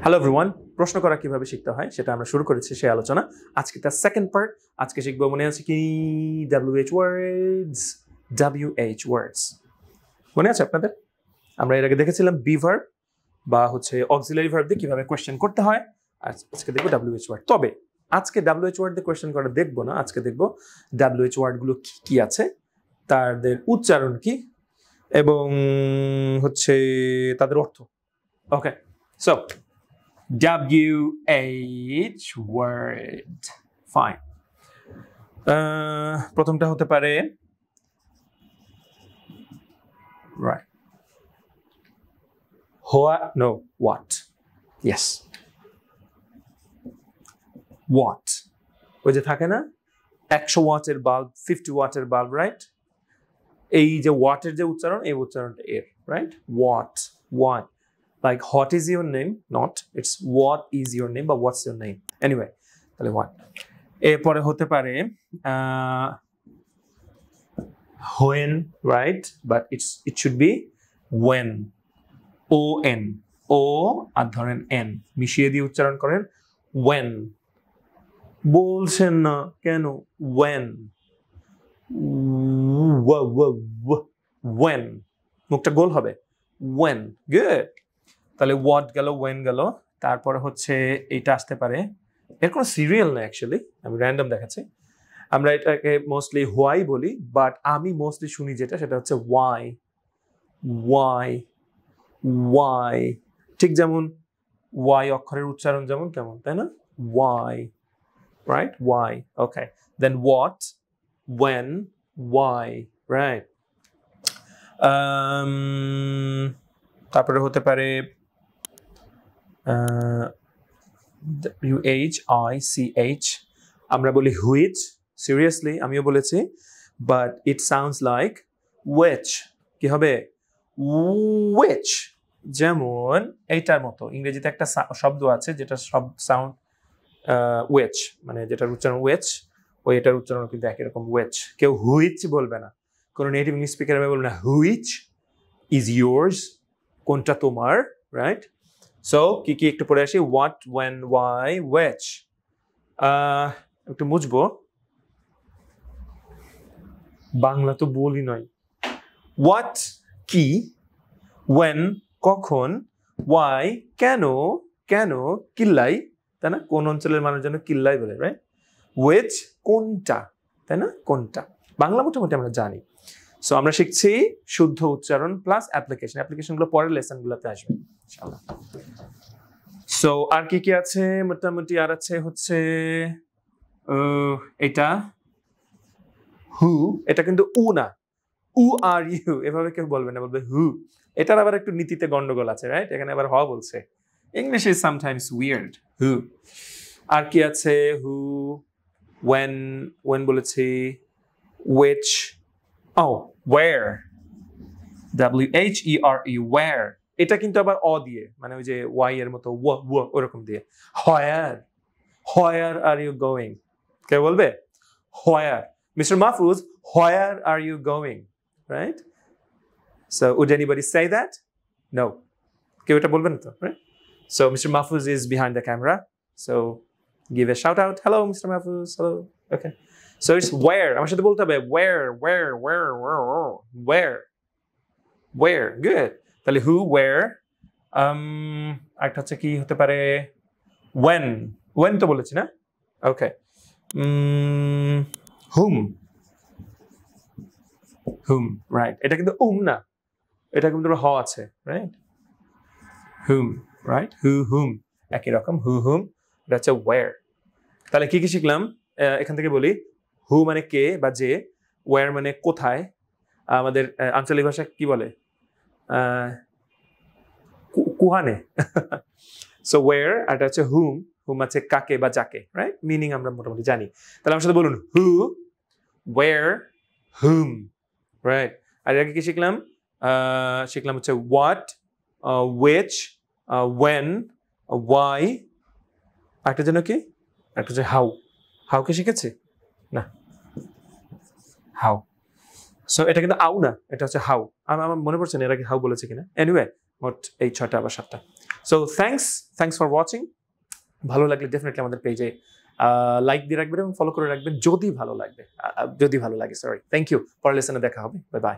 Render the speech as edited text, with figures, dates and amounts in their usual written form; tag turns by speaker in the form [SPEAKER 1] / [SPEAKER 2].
[SPEAKER 1] Hello everyone, প্রশ্ন করা কিভাবে শিখতে হয় সেটা আমরা শুরু করেছি সেই আলোচনা। আজকে তার সেকেন্ড পার্ট। আজকে শিখবো, মনে আছে কি, WH ওয়ার্ডস। WH ওয়ার্ডস মনে আছে আপনাদের? আমরা এর আগে দেখেছিলাম বি ভার্ব বা অক্সিলারি ভার্ব দিয়ে কিভাবে কোয়েশ্চেন করতে হয়। আর আজকে দেখবো WH ওয়ার্ড। তবে আজকে WH ওয়ার্ড দিয়ে কোয়েশ্চেন করা দেখবো না, আজকে দেখবো WH ওয়ার্ডগুলো কি কি আছে, তাদের উচ্চারণ কি এবং তাদের অর্থ। ওকে, সো WH word. Fine. প্রথমটা হতে পারে right. What? Yes. What? ওই যে থাকে না 100 ওয়াটের বাল্ব, 50 ওয়াটের বাল্ব, রাইট? এই যে ওয়াটের যে উচ্চারণ, এই উচ্চারণটা এর, right? What? Like what is your name? Not. It's what is your name, but what's your name? Anyway, তাহলে what. এরপরে হতে পারে when, right? But it should be when. O-N. O আর ধরেন N মিশিয়ে দিয়ে উচ্চারণ করেন when. বলছেন না কেন? when. When. মুখটা গোল হবে। when. Good. তাহলে what গেল, when গেল, তারপরে এইটা আসতে পারে। এর কোনো সিরিয়াল না, অ্যাকচুয়ালি আমি র্যান্ডম দেখাচ্ছি। আমরা এটাকে মোস্টলি হোয়াই বলি, বাট আমি মোস্টলি শুনি যেটা সেটা হচ্ছে ওয়াই। ঠিক যেমন ওয়াই অক্ষরের উচ্চারণ যেমন কেমন, তাই না? Why, right? Why. Okay, then what, when, why, right? তারপরে হতে পারে WHICH, আমরা বলি হুইচ, সিরিয়াসলি আমিও বলেছি, but it sounds like which। কি হবে? which। যেমন এইটার মতো ইংরেজিতে একটা শব্দ আছে যেটা সাউন্ড which, মানে যেটার উচ্চারণ which, ওই এটার উচ্চারণ কিন্তু একই রকম which। কেউ হুইচ বলবে না, কোনো নেটিভ ইংলিশ স্পিকার বলবে না হুইচ ইজ yours, কোনটা তোমার, রাইট? সো কি কি একটু পরে আসি, what, when, why, which। একটু মুছবো, বাংলা তো বলি নয়। what কি, when কখন, why কেন, কিল্লাই, তাই না? কোন অঞ্চলের মানুষ যেন কিল্লাই বলে, রাইট? which কোনটা, তাই না? কোনটা বাংলা মোটামুটি আমরা জানি। সো আমরা শিখছি শুদ্ধ উচ্চারণ প্লাস অ্যাপ্লিকেশনগুলো পরের লেসনগুলোতে আসবে ইনশাআল্লাহ। সো আর কি কি আছে মোটামুটি? আর আছে এটা হু, এটা কিন্তু উ না, উ আর ইউ এভাবে কেউ বলবে না, বলবে হু। এটার আবার একটু নীতিতে গন্ডগোল আছে, রাইট? এখানে আবার হ বলছে। English is sometimes weird. হু। আর কি আছে? হু, when বলেছি, which, where, WHERE, where। এটা কিন্তু আবার অ দিয়ে, মানে ওই যে ওয়াই এর মতো ওরকম দিয়ে। where are you going? কে বলবে? where, Mr. Mahfouz, where are you going? Right? So would anybody say that? No. কেউ এটা বলবে না তো, right? So Mr. Mahfouz is behind the camera, so give a shout out. Hello Mr. Mahfouz. Hello. Okay, so it's where. আমার সাথে বলতে হবে where. Good. তাহলে who, where, আরেকটা হচ্ছে কি হতে পারে? when তো বলেছি না? Okay. whom, right? এটা কিন্তু না, এটা কিন্তু হ আছে, right? whom, right? whom একই রকম, whom, এটা হচ্ছে where। তাহলে কি কি শিখলাম? এখান থেকে বলি, হু মানে কে বা যে, where মানে কোথায়, আমাদের আঞ্চলিক ভাষায় কি বলে? কুহানে। সো where, আর এটা হচ্ছে whom আছে কাকে বা যাকে, রাইট? মিনিং আমরা মোটামুটি জানি। তাহলে আমার সাথে বলুন, হু, where, whom, রাইট? আর আগে কি শিখলাম? শিখলাম হচ্ছে what, which, when, why, একটা যেন কি, একটা হচ্ছে হাউ কে শিখেছি না, হাউ। সো এটা কিন্তু আউ না, এটা হচ্ছে হাউ। আমার মনে পড়ছে না এর আগে হাউ বলেছে কিনা। এনিওয়ে, মোট এই 6টা বা 7টা। So thanks for watching. ভালো লাগলে ডেফিনেটলি আমাদের পেজে লাইক দিয়ে রাখবেন এবং ফলো করে রাখবেন যদি ভালো লাগে, সরি। Thank you. পরের লেসনে দেখা হবে। Bye bye.